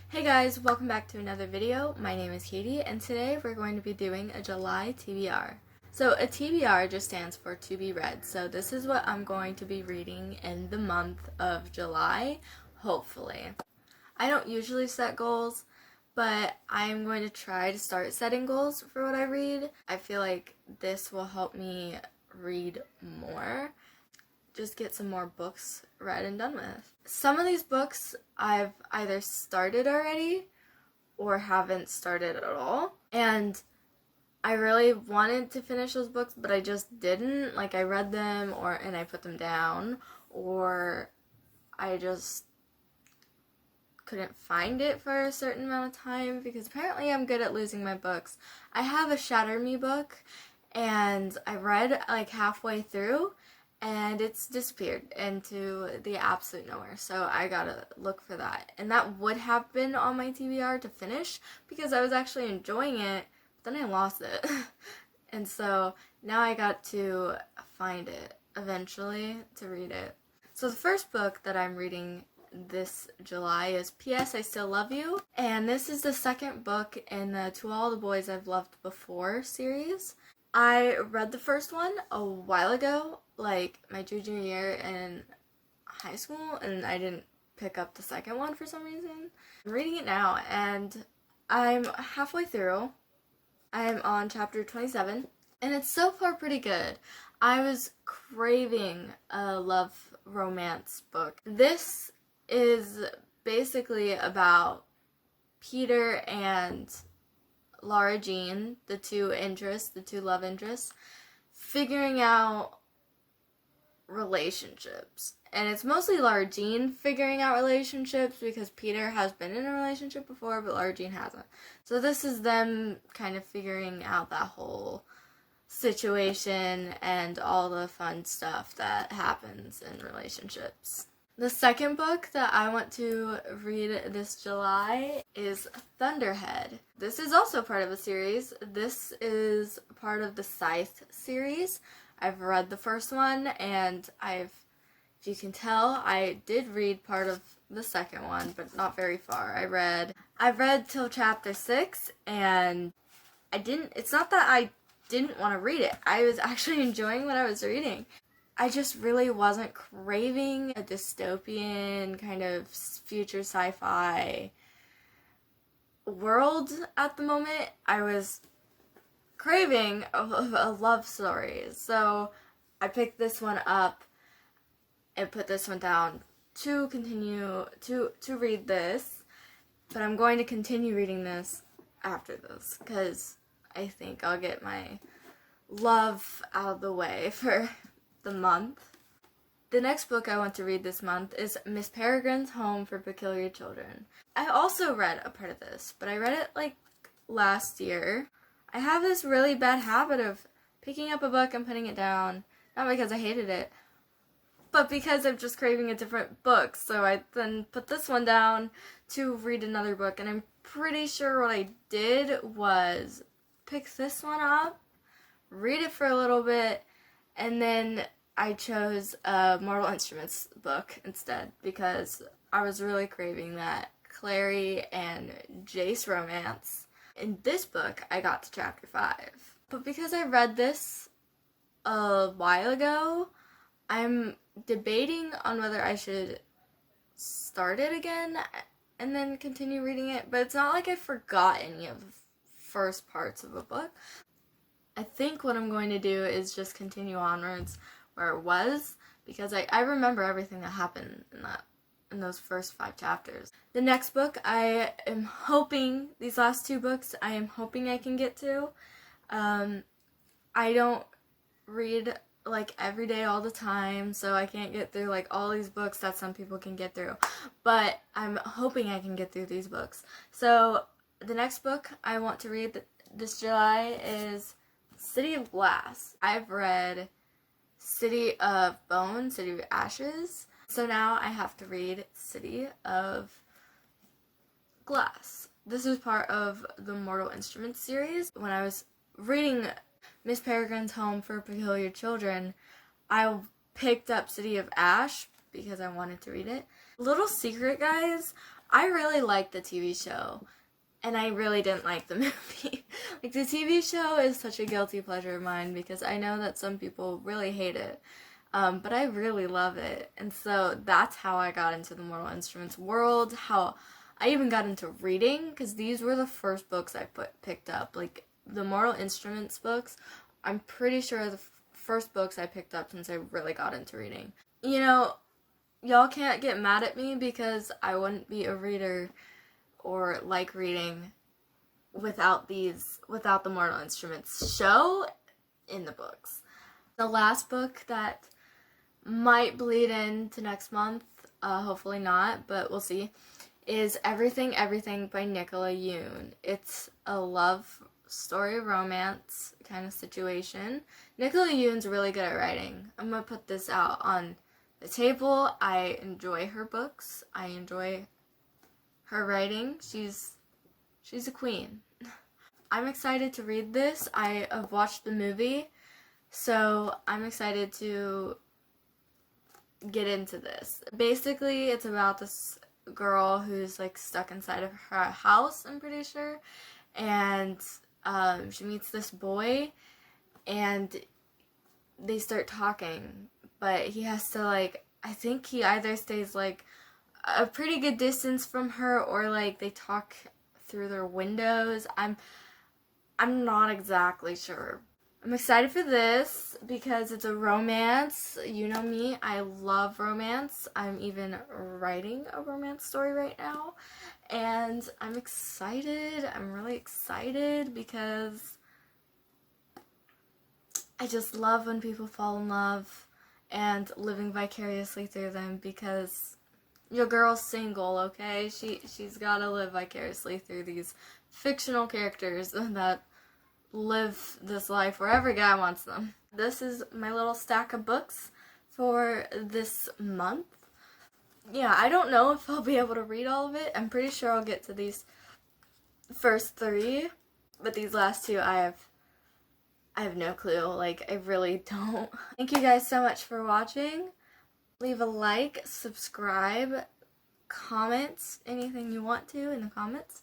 Hey guys, welcome back to another video. My name is Katie and today we're going to be doing a July TBR. So a TBR just stands for to be read. So this is what I'm going to be reading in the month of July, hopefully. I don't usually set goals, but I am going to try to start setting goals for what I read. I feel like this will help me read more. Just get some more books read and done with. Some of these books I've either started already or haven't started at all. And I really wanted to finish those books, but I just didn't. Like, I read them and I put them down, or I just couldn't find it for a certain amount of time because apparently I'm good at losing my books. I have a Shatter Me book and I read like halfway through and it's disappeared into the absolute nowhere. So I gotta look for that. And that would have been on my TBR to finish because I was actually enjoying it, but then I lost it. And so now I got to find it eventually to read it. So the first book that I'm reading this July is P.S. I Still Love You. And this is the second book in the To All the Boys I've Loved Before series. I read the first one a while ago, like my junior year in high school, and I didn't pick up the second one for some reason. I'm reading it now, and I'm halfway through. I'm on chapter 27, and it's so far pretty good. I was craving a love romance book. This is basically about Peter and Laura Jean, the two love interests, figuring out relationships. And it's mostly Laura Jean figuring out relationships because Peter has been in a relationship before, but Laura Jean hasn't. So this is them kind of figuring out that whole situation and all the fun stuff that happens in relationships. The second book that I want to read this July is Thunderhead. This is also part of a series. This is part of the Scythe series. I've read the first one, and if you can tell, I did read part of the second one, but not very far. I read till chapter 6, and it's not that I didn't want to read it. I was actually enjoying what I was reading. I just really wasn't craving a dystopian kind of future sci-fi world at the moment. I was craving a love story. So I picked this one up and put this one down to continue to read this. But I'm going to continue reading this after this because I think I'll get my love out of the way for the month. The next book I want to read this month is Miss Peregrines Home for Peculiar Children. I also read a part of this, but I read it like last year. I have this really bad habit of picking up a book and putting it down, not because I hated it, but because I'm just craving a different book. So I then put this one down to read another book, and I'm pretty sure what I did was pick this one up, read it for a little bit, and then I chose a Mortal Instruments book instead because I was really craving that Clary and Jace romance. In this book, I got to chapter 5. But because I read this a while ago, I'm debating on whether I should start it again and then continue reading it. But it's not like I forgot any of the first parts of a book. I think what I'm going to do is just continue onwards where it was because I remember everything that happened in those first 5 chapters. The next book I am hoping, these last 2 books, I am hoping I can get to. I don't read like every day all the time, so I can't get through like all these books that some people can get through. But I'm hoping I can get through these books. So the next book I want to read this July is City of Glass. I've read City of Bones, City of Ashes, so now I have to read City of Glass. This is part of the Mortal Instruments series. When I was reading Miss Peregrine's Home for Peculiar Children, I picked up City of Ash because I wanted to read it. Little secret, guys, I really liked the TV show, and I really didn't like the movie. Like, the TV show is such a guilty pleasure of mine because I know that some people really hate it. But I really love it. And so that's how I got into the Mortal Instruments world, how I even got into reading, because these were the first books I picked up. Like, the Mortal Instruments books, I'm pretty sure are the first books I picked up since I really got into reading. You know, y'all can't get mad at me because I wouldn't be a reader or like reading without the Mortal Instruments show in the books. The last book that might bleed into next month, hopefully not, but we'll see, is Everything Everything by Nicola Yoon. It's a love story romance kind of situation. Nicola Yoon's really good at writing. I'm gonna put this out on the table. I enjoy her books. I enjoy her writing. She's a queen. I'm excited to read this. I have watched the movie, so I'm excited to get into this. Basically, it's about this girl who's like stuck inside of her house, I'm pretty sure, and she meets this boy, and they start talking, but he has to, like, I think he either stays like a pretty good distance from her, or like they talk through their windows. I'm not exactly sure. I'm excited for this because it's a romance. You know me, I love romance. I'm even writing a romance story right now. And I'm excited. I'm really excited because I just love when people fall in love and living vicariously through them, because your girl's single, okay? She's gotta live vicariously through these fictional characters that live this life where every guy wants them. This is my little stack of books for this month. Yeah, I don't know if I'll be able to read all of it. I'm pretty sure I'll get to these first 3, but these last 2 I have no clue. Like, I really don't. Thank you guys so much for watching. Leave a like, subscribe, comment anything you want to in the comments.